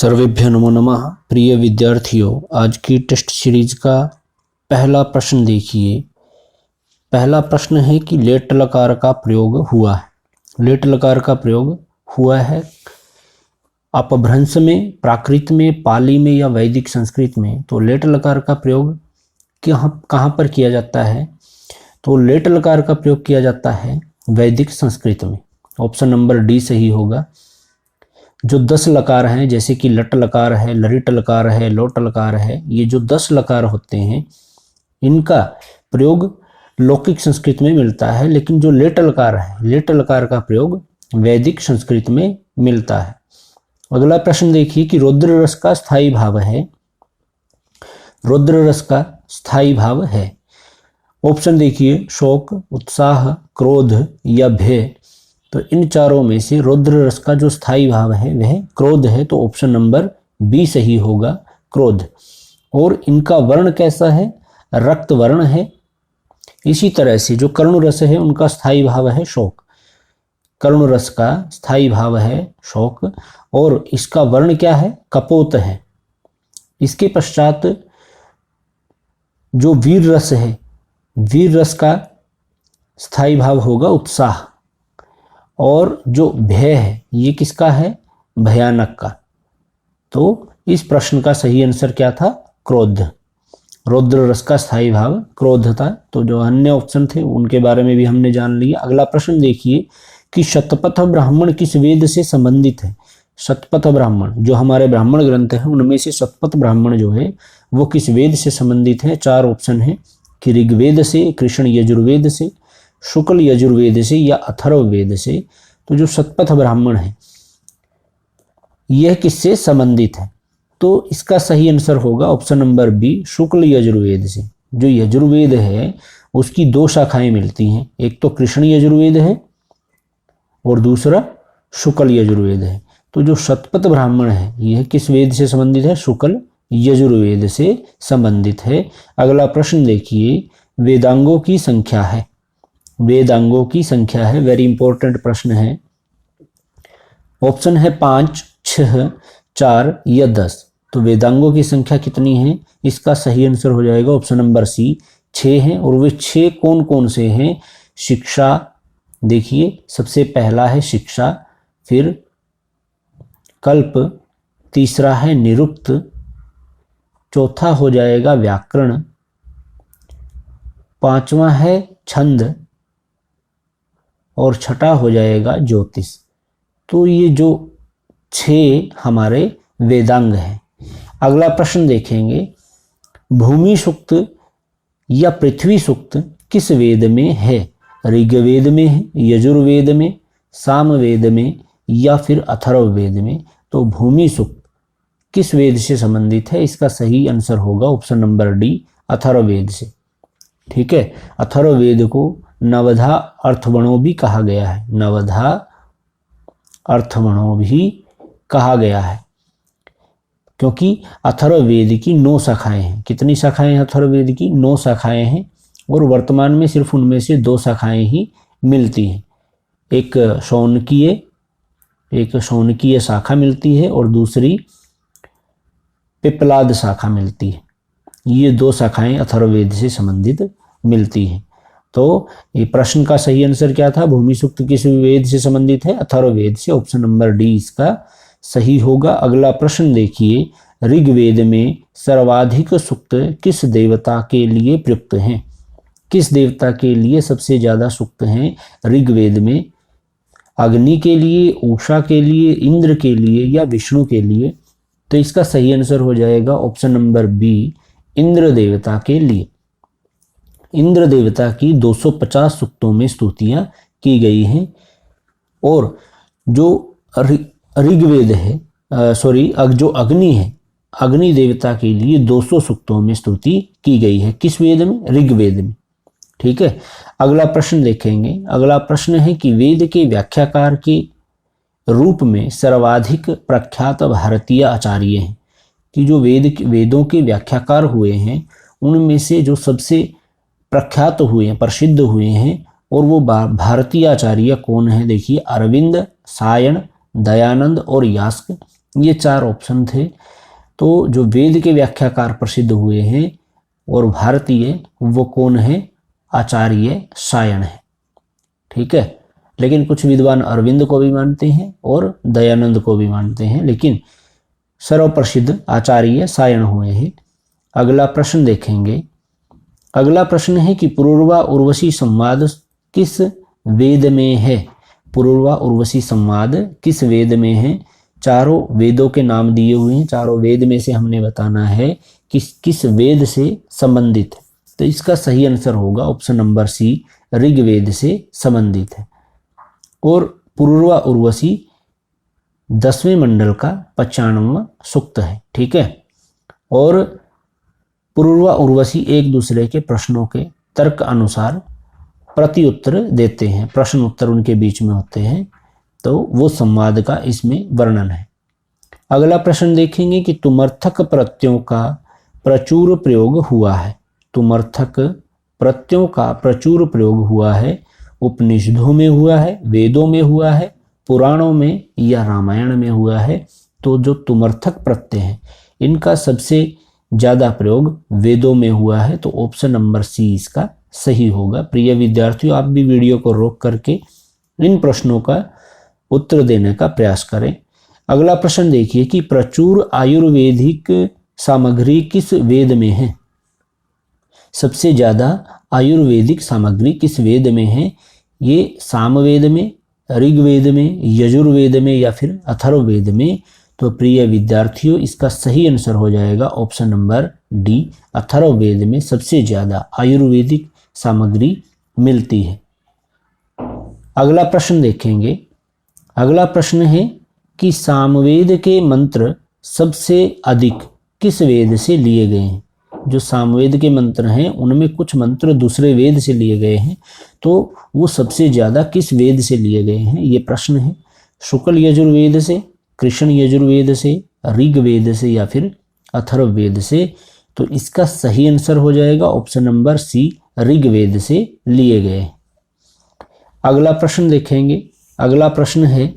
सर्वेभ्यो नमो नमः। प्रिय विद्यार्थियों, आज की टेस्ट सीरीज का पहला प्रश्न देखिए। पहला प्रश्न है कि लेट लकार का प्रयोग हुआ है। लेट लकार का प्रयोग हुआ है अपभ्रंश में, प्राकृत में, पाली में या वैदिक संस्कृत में। तो लेट लकार का प्रयोग कहाँ पर किया जाता है? तो लेट लकार का प्रयोग किया जाता है वैदिक संस्कृत में। ऑप्शन नंबर डी सही होगा। जो 10 लकार हैं, जैसे कि लट लकार है, लरिट लकार है, लोट लकार है, ये जो 10 लकार होते हैं इनका प्रयोग लौकिक संस्कृत में मिलता है, लेकिन जो लेट लकार है, लेट लकार का प्रयोग वैदिक संस्कृत में मिलता है। अगला प्रश्न देखिए कि रौद्र रस का स्थायी भाव है। रौद्र रस का स्थायी भाव है। ऑप्शन देखिए, शोक, उत्साह, क्रोध या भय। तो इन चारों में से रौद्र रस का जो स्थायी भाव है वह क्रोध है। तो ऑप्शन नंबर बी सही होगा, क्रोध। और इनका वर्ण कैसा है? रक्त वर्ण है। इसी तरह से जो करुण रस है उनका स्थायी भाव है शोक। करुण रस का स्थायी भाव है शोक और इसका वर्ण क्या है? कपोत है। इसके पश्चात जो वीर रस है, वीर रस का स्थायी भाव होगा उत्साह। और जो भय है ये किसका है? भयानक का। तो इस प्रश्न का सही आंसर क्या था? क्रोध। रौद्र रस का स्थायी भाव क्रोध था। तो जो अन्य ऑप्शन थे उनके बारे में भी हमने जान लिया। अगला प्रश्न देखिए कि शतपथ ब्राह्मण किस वेद से संबंधित है? शतपथ ब्राह्मण जो हमारे ब्राह्मण ग्रंथ हैं उनमें से शतपथ ब्राह्मण जो है वो किस वेद से संबंधित है? 4 ऑप्शन है कि ऋग्वेद से, कृष्ण यजुर्वेद से, शुक्ल यजुर्वेद से या अथर्ववेद से। तो जो शतपथ ब्राह्मण है यह किससे संबंधित है? तो इसका सही आंसर होगा ऑप्शन नंबर बी, शुक्ल यजुर्वेद से। जो यजुर्वेद है उसकी 2 शाखाएं मिलती हैं, एक तो कृष्ण यजुर्वेद है और दूसरा शुक्ल यजुर्वेद है। तो जो शतपथ ब्राह्मण है यह किस वेद से संबंधित है? शुक्ल यजुर्वेद से संबंधित है। अगला प्रश्न देखिए, वेदांगों की संख्या है। वेदांगों की संख्या है, वेरी इंपॉर्टेंट प्रश्न है। ऑप्शन है 5, 6, 4 या 10। तो वेदांगों की संख्या कितनी है? इसका सही आंसर हो जाएगा ऑप्शन नंबर सी, 6 हैं। और वे 6 कौन कौन से हैं? शिक्षा, देखिए सबसे पहला है शिक्षा, फिर कल्प, तीसरा है निरुक्त, चौथा हो जाएगा व्याकरण, 5वां है छंद और छठा हो जाएगा ज्योतिष। तो ये जो 6 हमारे वेदांग हैं। अगला प्रश्न देखेंगे, भूमि सूक्त या पृथ्वी सूक्त किस वेद में है? ऋग्वेद में है, यजुर्वेद में, सामवेद में या फिर अथर्ववेद में। तो भूमि सूक्त किस वेद से संबंधित है? इसका सही आंसर होगा ऑप्शन नंबर डी, अथर्ववेद से। ठीक है, अथर्ववेद को नवधा अर्थवणों भी कहा गया है। नवधा अर्थवणों भी कहा गया है क्योंकि अथर्ववेद की 9 शाखाएं हैं। कितनी शाखाएं हैं अथर्ववेद की? 9 शाखाएं हैं और वर्तमान में सिर्फ उनमें से 2 शाखाएं ही मिलती हैं। एक शौनकीय शाखा मिलती है और दूसरी पिप्पलाद शाखा मिलती है। ये 2 शाखाएं अथर्ववेद से संबंधित मिलती हैं। तो ये प्रश्न का सही आंसर क्या था? भूमि सूक्त किस वेद से संबंधित है? अथर्ववेद से। ऑप्शन नंबर डी इसका सही होगा। अगला प्रश्न देखिए, ऋग्वेद में सर्वाधिक सूक्त किस देवता के लिए प्रयुक्त हैं? किस देवता के लिए सबसे ज्यादा सूक्त हैं ऋग्वेद में? अग्नि के लिए, उषा के लिए, इंद्र के लिए या विष्णु के लिए? तो इसका सही आंसर हो जाएगा ऑप्शन नंबर बी, इंद्र देवता के लिए। इंद्र देवता की 250 सूक्तों में स्तुतियां की गई हैं। और जो ऋग्वेद है, जो अग्नि है, अग्नि देवता के लिए 200 सूक्तों में स्तुति की गई है। किस वेद में? ऋग्वेद में। ठीक है, अगला प्रश्न देखेंगे। अगला प्रश्न है कि वेद के व्याख्याकार के रूप में सर्वाधिक प्रख्यात भारतीय आचार्य हैं। कि जो वेदों के व्याख्याकार हुए हैं उनमें से जो सबसे प्रख्यात हुए हैं, प्रसिद्ध हुए हैं, और वो भारतीय आचार्य कौन है? देखिए, अरविंद, सायण, दयानंद और यास्क। ये 4 ऑप्शन थे। तो जो वेद के व्याख्याकार प्रसिद्ध हुए हैं और भारतीय, वो कौन है? आचार्य सायण है। ठीक है, लेकिन कुछ विद्वान अरविंद को भी मानते हैं और दयानंद को भी मानते हैं, लेकिन सर्वप्रसिद्ध आचार्य सायण हुए हैं। अगला प्रश्न देखेंगे। अगला प्रश्न है कि पुरूरवा उर्वशी संवाद किस वेद में है? पुरूरवा उर्वशी संवाद किस वेद में है? चारों वेदों के नाम दिए हुए हैं। चारों वेद में से हमने बताना है कि किस वेद से संबंधित है। तो इसका सही आंसर होगा ऑप्शन नंबर सी, ऋग्वेद से संबंधित है। और पुरूरवा उर्वशी 10वें मंडल का 95वां सूक्त है। ठीक है, और पुरूरवा उर्वशी एक दूसरे के प्रश्नों के तर्क अनुसार प्रति उत्तर देते हैं। प्रश्न उत्तर उनके बीच में होते हैं, तो वो संवाद का इसमें वर्णन है। अगला प्रश्न देखेंगे कि तुमर्थक प्रत्ययों का प्रचुर प्रयोग हुआ है। तुमर्थक प्रत्ययों का प्रचुर प्रयोग हुआ है। उपनिषदों में हुआ है, वेदों में हुआ है, पुराणों में या रामायण में हुआ है। तो जो तुमर्थक प्रत्यय हैं, इनका सबसे ज़्यादा प्रयोग वेदों में हुआ है। तो ऑप्शन नंबर सी इसका सही होगा। प्रिय विद्यार्थियों, आप भी वीडियो को रोक करके इन प्रश्नों का उत्तर देने का प्रयास करें। अगला प्रश्न देखिए कि प्रचुर आयुर्वेदिक सामग्री किस वेद में है? सबसे ज़्यादा आयुर्वेदिक सामग्री किस वेद में है? ये सामवेद में, ऋग्वेद में, यजुर्वेद में या फिर अथर्ववेद में? तो प्रिय विद्यार्थियों, इसका सही आंसर हो जाएगा ऑप्शन नंबर डी, अथर्ववेद में सबसे ज़्यादा आयुर्वेदिक सामग्री मिलती है। अगला प्रश्न देखेंगे। अगला प्रश्न है कि सामवेद के मंत्र सबसे अधिक किस वेद से लिए गए हैं? जो सामवेद के मंत्र हैं, उनमें कुछ मंत्र दूसरे वेद से लिए गए हैं, तो वो सबसे ज़्यादा किस वेद से लिए गए हैं, ये प्रश्न है। शुक्ल यजुर्वेद से, कृष्ण यजुर्वेद से, ऋग्वेद से या फिर अथर्ववेद से? तो इसका सही आंसर हो जाएगा ऑप्शन नंबर सी, ऋग्वेद से लिए गए। अगला प्रश्न देखेंगे। अगला प्रश्न है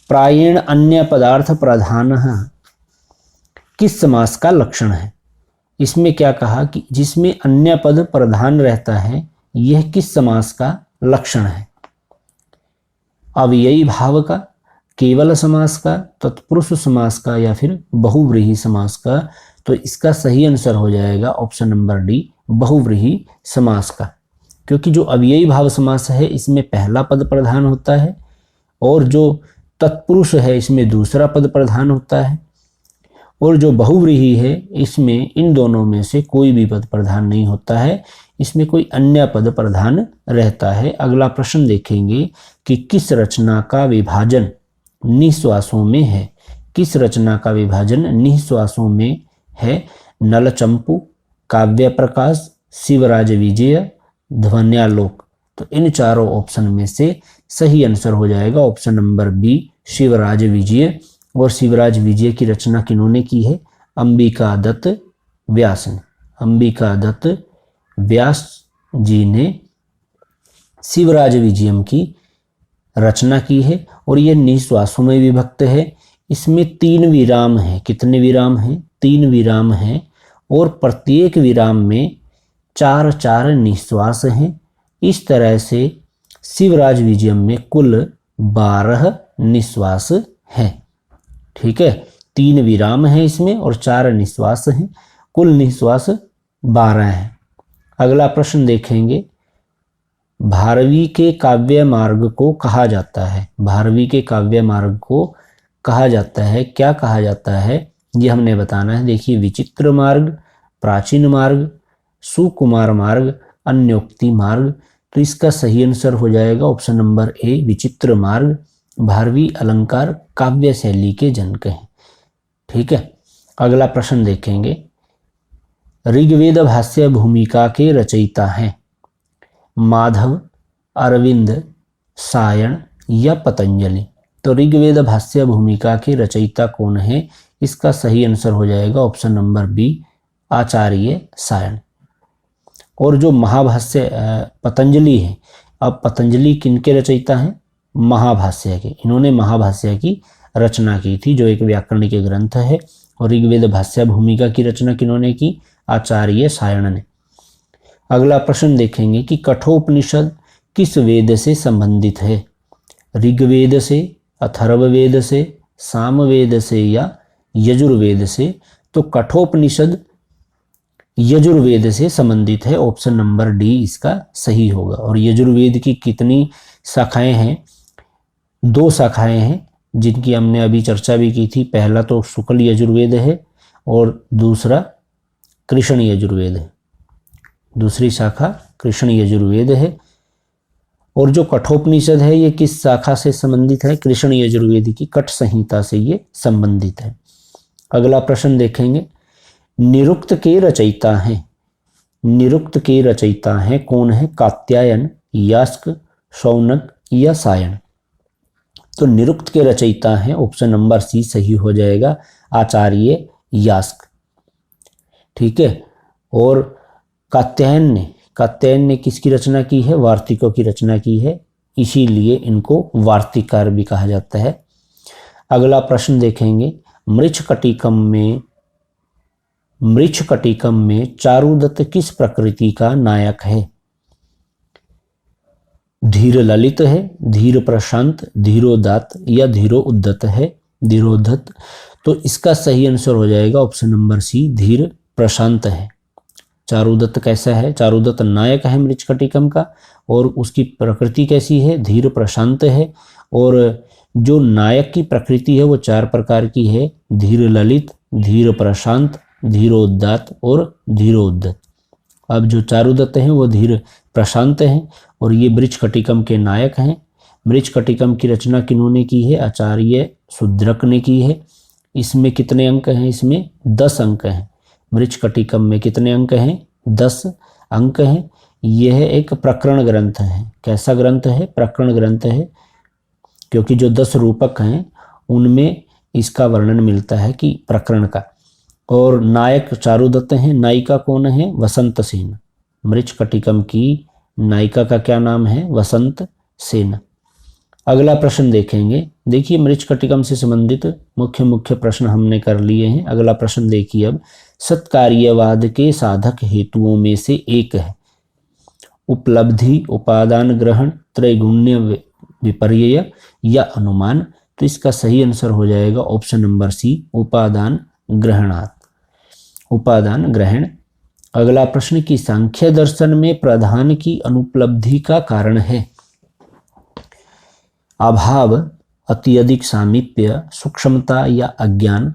प्रायेण अन्य पदार्थ प्रधान किस समास का लक्षण है? इसमें क्या कहा कि जिसमें अन्य पद प्रधान रहता है, यह किस समास का लक्षण है? अव्ययी भाव का, केवल समास का, तत्पुरुष समास का या फिर बहुव्रीहि समास का? तो इसका सही आंसर हो जाएगा ऑप्शन नंबर डी, बहुव्रीहि समास का। क्योंकि जो अव्ययी भाव समास है, इसमें पहला पद प्रधान होता है, और जो तत्पुरुष है, इसमें दूसरा पद प्रधान होता है, और जो बहुव्रीहि है, इसमें इन दोनों में से कोई भी पद प्रधान नहीं होता है, इसमें कोई अन्य पद प्रधान रहता है। अगला प्रश्न देखेंगे कि किस रचना का विभाजन निःश्वासों में है? किस रचना का विभाजन निःश्वासों में है? नलचंपू, काव्य प्रकाश, शिवराज विजय, ध्वन्यालोक? तो इन चारों ऑप्शन में से सही आंसर हो जाएगा ऑप्शन नंबर बी, शिवराज विजय। और शिवराज विजय की रचना किन्होंने की है? अंबिका दत्त व्यास ने। अंबिका दत्त व्यास जी ने शिवराज विजयम की रचना की है, और यह निःश्वासों में विभक्त है। इसमें 3 विराम हैं। कितने विराम हैं? 3 विराम हैं, और प्रत्येक विराम में 4-4 निःश्वास हैं। इस तरह से शिवराज विजयम में कुल 12 निःश्वास हैं। ठीक है, 3 विराम हैं इसमें और 4 निःश्वास हैं, कुल निःश्वास 12 हैं। अगला प्रश्न देखेंगे। भारवी के काव्य मार्ग को कहा जाता है? भारवी के काव्य मार्ग को कहा जाता है, क्या कहा जाता है, ये हमने बताना है। देखिए, विचित्र मार्ग, प्राचीन मार्ग, सुकुमार मार्ग, अन्योक्ति मार्ग? तो इसका सही आंसर हो जाएगा ऑप्शन नंबर ए, विचित्र मार्ग। भारवी अलंकार काव्य शैली के जनक हैं। ठीक है, अगला प्रश्न देखेंगे। ऋग्वेद भाष्य भूमिका के रचयिता हैं माधव, अरविंद, सायण या पतंजलि? तो ऋग्वेद भाष्य भूमिका के रचयिता कौन है? इसका सही आंसर हो जाएगा ऑप्शन नंबर बी, आचार्य सायण। और जो महाभाष्य पतंजलि है, अब पतंजलि किनके रचयिता हैं? महाभाष्य के। इन्होंने महाभाष्य की रचना की थी, जो एक व्याकरणिक ग्रंथ है। और ऋग्वेद भाष्य भूमिका की रचना किन्होंने की? आचार्य सायण ने। अगला प्रश्न देखेंगे कि कठोपनिषद किस वेद से संबंधित है? ऋग्वेद से, अथर्ववेद से, सामवेद से या यजुर्वेद से? तो कठोपनिषद यजुर्वेद से संबंधित है। ऑप्शन नंबर डी इसका सही होगा। और यजुर्वेद की कितनी शाखाएं हैं? 2 शाखाएं हैं जिनकी हमने अभी चर्चा भी की थी। पहला तो शुक्ल यजुर्वेद है और दूसरा कृष्ण यजुर्वेद है। दूसरी शाखा कृष्ण यजुर्वेद है। और जो कठोपनिषद है ये किस शाखा से संबंधित है? कृष्ण यजुर्वेद की कठ संहिता से ये संबंधित है। अगला प्रश्न देखेंगे, निरुक्त के रचयिता हैं। निरुक्त के रचयिता हैं कौन है? कात्यायन, यास्क, शौनक या सायण? तो निरुक्त के रचयिता हैं, ऑप्शन नंबर सी सही हो जाएगा, आचार्य यास्क। ठीक है। और कात्यायन ने किसकी रचना की है? वार्तिकों की रचना की है, इसीलिए इनको वार्तिकार भी कहा जाता है। अगला प्रश्न देखेंगे, मृच्छकटिकम में चारुदत्त किस प्रकृति का नायक है? धीर ललित है, धीर प्रशांत, धीरोदात्त या धीरोउद्धत है? धीरोद्धत। तो इसका सही आंसर हो जाएगा ऑप्शन नंबर सी, धीर प्रशांत है। चारुदत्त कैसा है? चारुदत्त नायक है मृच्छकटिकम का, और उसकी प्रकृति कैसी है? धीर प्रशांत है। और जो नायक की प्रकृति है वो 4 प्रकार की है, धीर ललित, धीर प्रशांत, धीरोदात्त और धीरोद्धत। अब जो चारुदत्त हैं वो धीर प्रशांत हैं और ये मृच्छकटिकम के नायक हैं। मृच्छकटिकम की रचना किन्होंने की है? आचार्य शूद्रक ने की है। इसमें कितने अंक हैं? इसमें 10 अंक हैं। मृच्छकटिकम में कितने अंक हैं? 10 अंक हैं। यह एक प्रकरण ग्रंथ है। कैसा ग्रंथ है? प्रकरण ग्रंथ है, क्योंकि जो 10 रूपक हैं उनमें इसका वर्णन मिलता है कि प्रकरण का। और नायक चारुदत्त हैं, नायिका कौन है? वसंत सेन। मृच्छकटिकम की नायिका का क्या नाम है? वसंत सेन। अगला प्रश्न देखेंगे। देखिए, मृच्छकटिकम से संबंधित मुख्य प्रश्न हमने कर लिए हैं। अगला प्रश्न देखिए अब, सत्कार्यवाद के साधक हेतुओं में से एक है उपलब्धि, उपादान ग्रहण, त्रैगुण्य विपर्यय या अनुमान? तो इसका सही आंसर हो जाएगा ऑप्शन नंबर सी, उपादान ग्रहणात्, उपादान ग्रहण। अगला प्रश्न की सांख्य दर्शन में प्रधान की अनुपलब्धि का कारण है? अभाव, अत्यधिक सामीप्य, सूक्ष्मता या अज्ञान?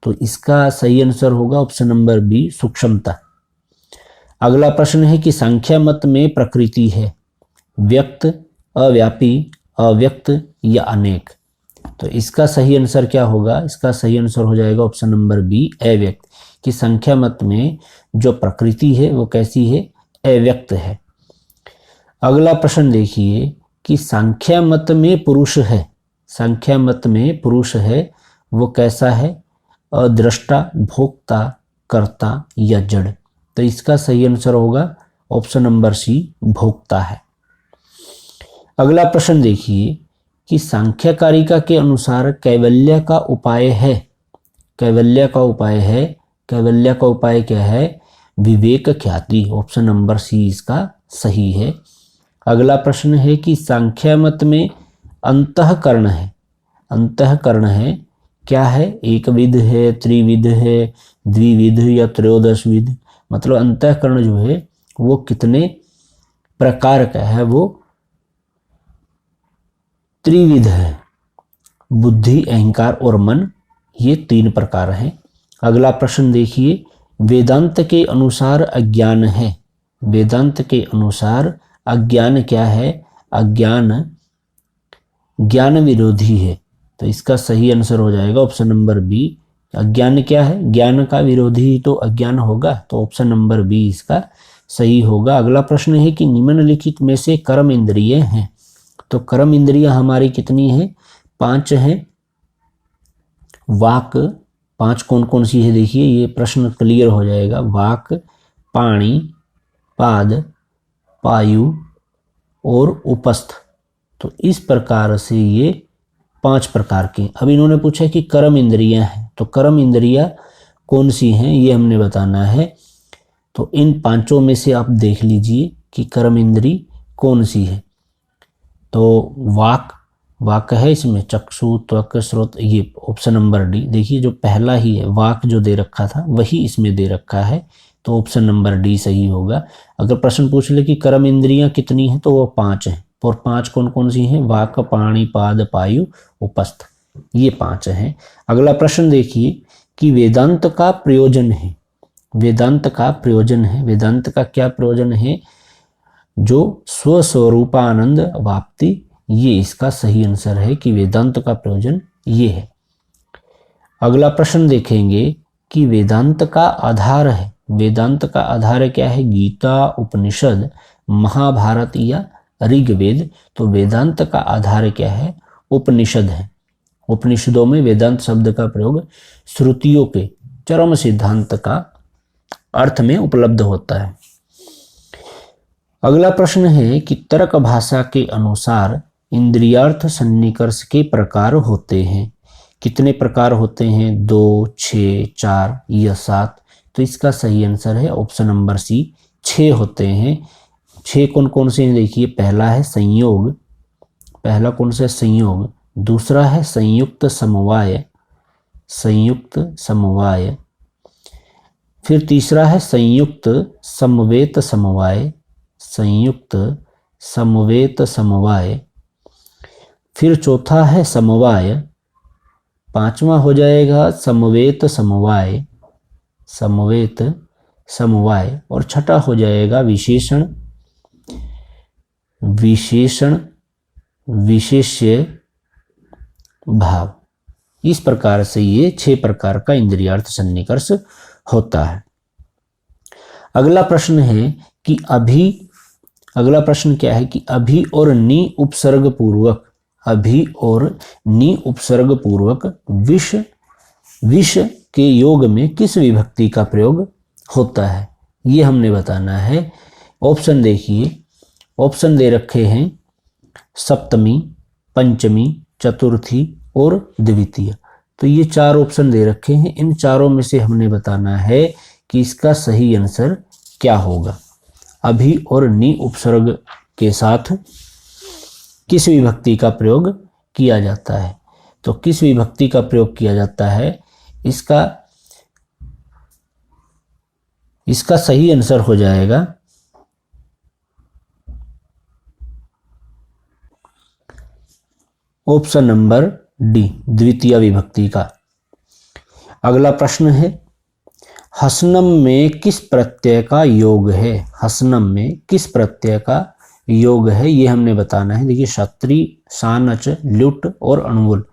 तो इसका सही आंसर होगा ऑप्शन नंबर बी, सूक्ष्मता। अगला प्रश्न है कि सांख्य मत में प्रकृति है व्यक्त, अव्यापी, अव्यक्त या अनेक? तो इसका सही आंसर क्या होगा? इसका सही आंसर हो जाएगा ऑप्शन नंबर बी, अव्यक्त। कि संख्या मत में जो प्रकृति है वो कैसी है? अव्यक्त है। अगला प्रश्न देखिए कि सांख्य मत में पुरुष है, सांख्य मत में पुरुष है वो कैसा है? अदृष्टा, भोक्ता, कर्ता या जड़? तो इसका सही आंसर होगा ऑप्शन नंबर सी, भोक्ता है। अगला प्रश्न देखिए कि सांख्यकारिका के अनुसार कैवल्य का उपाय है, कैवल्य का उपाय है, कैवल्य का उपाय क्या है? विवेक ख्याति। ऑप्शन नंबर सी इसका सही है। अगला प्रश्न है कि सांख्य मत में अंतःकरण है, अंतःकरण है क्या है? एक विध है, त्रिविध है, द्विविध या त्रयोदशविध? मतलब अंतःकरण जो है वो कितने प्रकार का है? वो त्रिविध है। बुद्धि, अहंकार और मन, ये 3 प्रकार हैं। अगला प्रश्न देखिए, वेदांत के अनुसार अज्ञान है, वेदांत के अनुसार अज्ञान क्या है? अज्ञान ज्ञान विरोधी है। तो इसका सही आंसर हो जाएगा ऑप्शन नंबर बी, अज्ञान क्या है? ज्ञान का विरोधी तो अज्ञान होगा, तो ऑप्शन नंबर बी इसका सही होगा। अगला प्रश्न है कि निम्नलिखित में से कर्म इंद्रिय हैं? तो कर्म इंद्रियां हमारी कितनी हैं? 5 हैं। वाक 5 कौन कौन सी है? देखिए ये प्रश्न क्लियर हो जाएगा। वाक, पाणी, पाद, पायु और उपस्थ। तो इस प्रकार से ये 5 प्रकार की। अब इन्होंने पूछा कि कर्म इंद्रियां हैं, तो कर्म इंद्रियां कौन सी हैं ये हमने बताना है। तो इन 5 में से आप देख लीजिए कि कर्म इंद्री कौन सी है। तो वाक है इसमें, चक्षु त्वक श्रोत, ये ऑप्शन नंबर डी। देखिए जो पहला ही है वाक जो दे रखा था वही इसमें दे रखा है, तो ऑप्शन नंबर डी सही होगा। अगर प्रश्न पूछ ले कि कर्म इंद्रियां कितनी हैं तो वो 5 हैं, और 5 कौन कौन सी हैं? वाक, पाणि, पाद, पायु, उपस्थ, ये 5 हैं। अगला प्रश्न देखिए कि वेदांत का प्रयोजन है। वेदांत का प्रयोजन है, वेदांत का क्या प्रयोजन है? जो स्वस्वरूपानंद वाप्ति, ये इसका सही आंसर है कि वेदांत का प्रयोजन ये है। अगला प्रश्न देखेंगे कि वेदांत का आधार है। वेदांत का आधार क्या है? गीता, उपनिषद, महाभारत या ऋग्वेद। तो वेदांत का आधार क्या है? उपनिषद है। उपनिषदों में वेदांत शब्द का प्रयोग श्रुतियों के चरम सिद्धांत का अर्थ में उपलब्ध होता है। अगला प्रश्न है कि तर्क भाषा के अनुसार इंद्रियार्थ सन्निकर्ष के प्रकार होते हैं। कितने प्रकार होते हैं? 2, 6, 4 या 7। तो इसका सही आंसर है ऑप्शन नंबर सी, 6 होते हैं। 6 कौन कौन से हैं? देखिए पहला है संयोग, पहला कौन सा है? संयोग। दूसरा है संयुक्त समवाय, संयुक्त समवाय। फिर तीसरा है संयुक्त समवेत समवाय, संयुक्त समवेत समवाय। फिर चौथा है समवाय, पांचवा हो जाएगा समवेत समवाय, समवेत समवाय, और छठा हो जाएगा विशेषण, विशेषण विशेष्य भाव। इस प्रकार से ये 6 प्रकार का इंद्रियार्थ सन्निकर्ष होता है। अगला प्रश्न है कि अगला प्रश्न क्या है कि अभि और नि उपसर्ग पूर्वक, अभि और नि उपसर्ग पूर्वक विष के योग में किस विभक्ति का प्रयोग होता है, ये हमने बताना है। ऑप्शन देखिए, ऑप्शन दे रखे हैं सप्तमी, पंचमी, चतुर्थी और द्वितीय। तो ये 4 ऑप्शन दे रखे हैं। इन चारों में से हमने बताना है कि इसका सही आंसर क्या होगा। अभि और नि उपसर्ग के साथ किस विभक्ति का प्रयोग किया जाता है? तो किस विभक्ति का प्रयोग किया जाता है, इसका सही आंसर हो जाएगा ऑप्शन नंबर डी, द्वितीय विभक्ति का। अगला प्रश्न है हसनम में किस प्रत्यय का योग है? हसनम में किस प्रत्यय का योग है ये हमने बताना है। देखिए क्षत्रि, सानच, लुट और अणुवुल,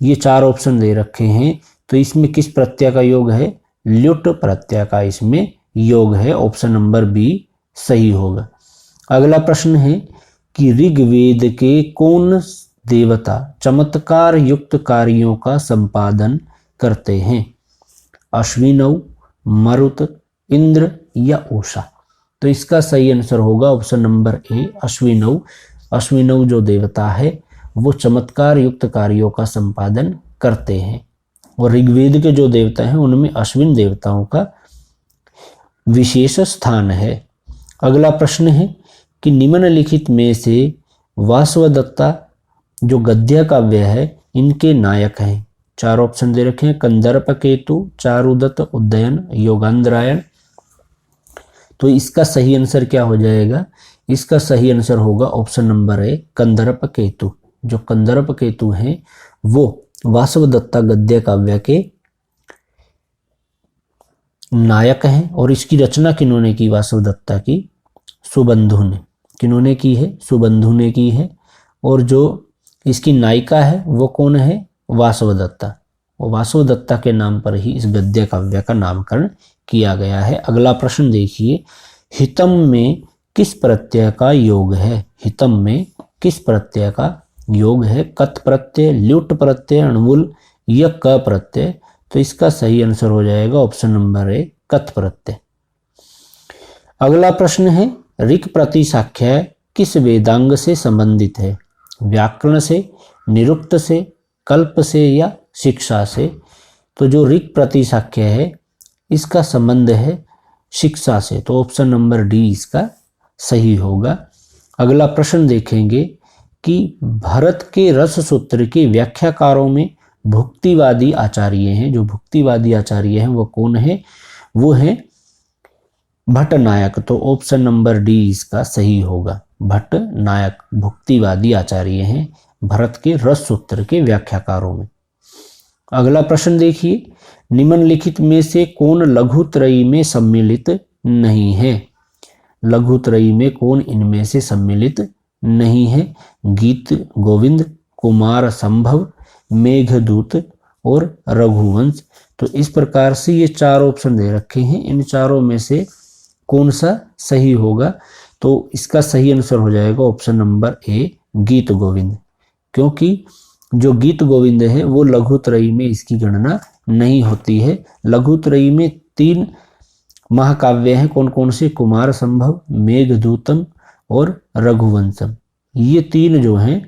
ये 4 ऑप्शन दे रखे हैं। तो इसमें किस प्रत्यय का योग है? लुट प्रत्यय का इसमें योग है। ऑप्शन नंबर बी सही होगा। अगला प्रश्न है कि ऋग्वेद के कौन देवता चमत्कार युक्त कार्यों का संपादन करते हैं? अश्विनव, मरुत, इंद्र या उषा। तो इसका सही आंसर होगा ऑप्शन नंबर ए, अश्विनव। अश्विनव जो देवता है वो चमत्कार युक्त कार्यों का संपादन करते हैं, और ऋग्वेद के जो देवता हैं उनमें अश्विन देवताओं का विशेष स्थान है। अगला प्रश्न है कि निम्नलिखित में से वासवदत्ता जो गद्य काव्य है इनके नायक हैं। 4 ऑप्शन दे रखे हैं कंदर्प केतु, चारुदत्त, उदयन, योगांद्रायण। तो इसका सही आंसर क्या हो जाएगा? इसका सही आंसर होगा ऑप्शन नंबर ए, कंदर्प केतु। जो कंदर्प केतु हैं वो वासवदत्ता गद्य काव्य के नायक हैं, और इसकी रचना किन्होंने की? वासवदत्ता की सुबंधु ने। किन्होंने की है? सुबंधु ने की है। और जो इसकी नायिका है वो कौन है? वासवदत्ता। और वासवदत्ता के नाम पर ही इस गद्य काव्य का नामकरण किया गया है। अगला प्रश्न देखिए, हितम में किस प्रत्यय का योग है? हितम में किस प्रत्यय का योग है? कत प्रत्यय, ल्युट प्रत्यय, अणुवुल या क प्रत्यय। तो इसका सही आंसर हो जाएगा ऑप्शन नंबर ए, कत प्रत्यय। अगला प्रश्न है ऋक् प्रतिशाख्य किस वेदांग से संबंधित है? व्याकरण से, निरुक्त से, कल्प से या शिक्षा से? तो जो ऋक् प्रतिशाख्य है इसका संबंध है शिक्षा से, तो ऑप्शन नंबर डी इसका सही होगा। अगला प्रश्न देखेंगे कि भरत के रस सूत्र के व्याख्याकारों में भुक्तिवादी आचार्य हैं। जो भुक्तिवादी आचार्य हैं वो कौन है? वो है भट्ट नायक। तो ऑप्शन नंबर डी इसका सही होगा। भट्ट नायक भुक्तिवादी आचार्य हैं भरत के रस सूत्र के व्याख्याकारों में। अगला प्रश्न देखिए, निम्नलिखित में से कौन लघुत्रयी में सम्मिलित नहीं है? लघुत्रयी में कौन इनमें से सम्मिलित नहीं है? गीत गोविंद, कुमार संभव, मेघदूत और रघुवंश। तो इस प्रकार से ये चार ऑप्शन दे रखे हैं, इन चारों में से कौन सा सही होगा? तो इसका सही आंसर हो जाएगा ऑप्शन नंबर ए, गीत गोविंद, क्योंकि जो गीत गोविंद है वो लघुत्रयी में इसकी गणना नहीं होती है। लघुत्रयी में 3 महाकाव्य हैं, कौन कौन से? कुमार संभव, मेघदूतम और रघुवंशम। ये 3 जो हैं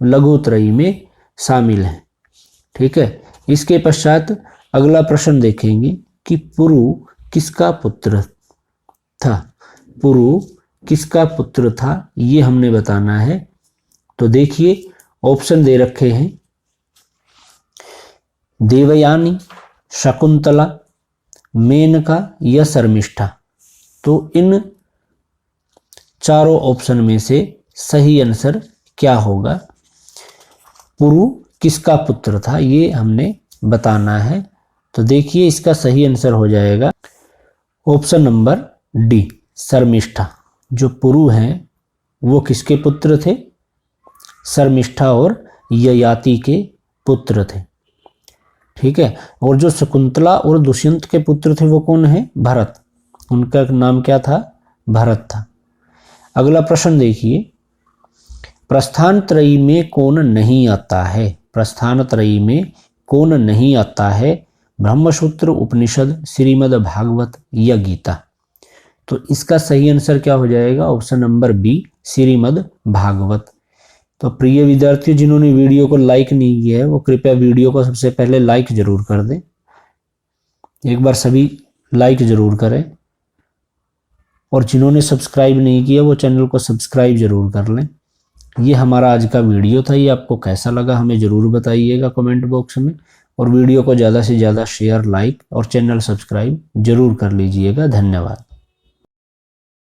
लघुत्रयी में शामिल हैं। ठीक है। इसके पश्चात अगला प्रश्न देखेंगे कि पुरु किसका पुत्र था? पुरु किसका पुत्र था ये हमने बताना है। तो देखिए ऑप्शन दे रखे हैं, देवयानी, शकुंतला, मेनका या शर्मिष्ठा। तो इन चारों ऑप्शन में से सही आंसर क्या होगा? पुरु किसका पुत्र था ये हमने बताना है। तो देखिए इसका सही आंसर हो जाएगा ऑप्शन नंबर डी, शर्मिष्ठा। जो पुरु हैं वो किसके पुत्र थे? शर्मिष्ठा और ययाति के पुत्र थे। ठीक है। और जो शकुंतला और दुष्यंत के पुत्र थे वो कौन है? भरत। उनका नाम क्या था? भरत था। अगला प्रश्न देखिए, प्रस्थान त्रयी में कौन नहीं आता है? प्रस्थान त्रयी में कौन नहीं आता है? ब्रह्मसूत्र, उपनिषद, श्रीमद् भागवत या गीता। तो इसका सही आंसर क्या हो जाएगा? Option number B, Shrimad Bhagavat. तो प्रिय विद्यार्थियों, जिन्होंने वीडियो को लाइक नहीं किया है वो कृपया वीडियो को सबसे पहले लाइक जरूर कर दें। एक बार सभी लाइक जरूर करें, और जिन्होंने सब्सक्राइब नहीं किया वो चैनल को सब्सक्राइब जरूर कर लें। ये हमारा आज का वीडियो था, ये आपको कैसा लगा हमें ज़रूर बताइएगा कमेंट बॉक्स में, और वीडियो को ज़्यादा से ज़्यादा शेयर, लाइक और चैनल सब्सक्राइब जरूर कर लीजिएगा। धन्यवाद।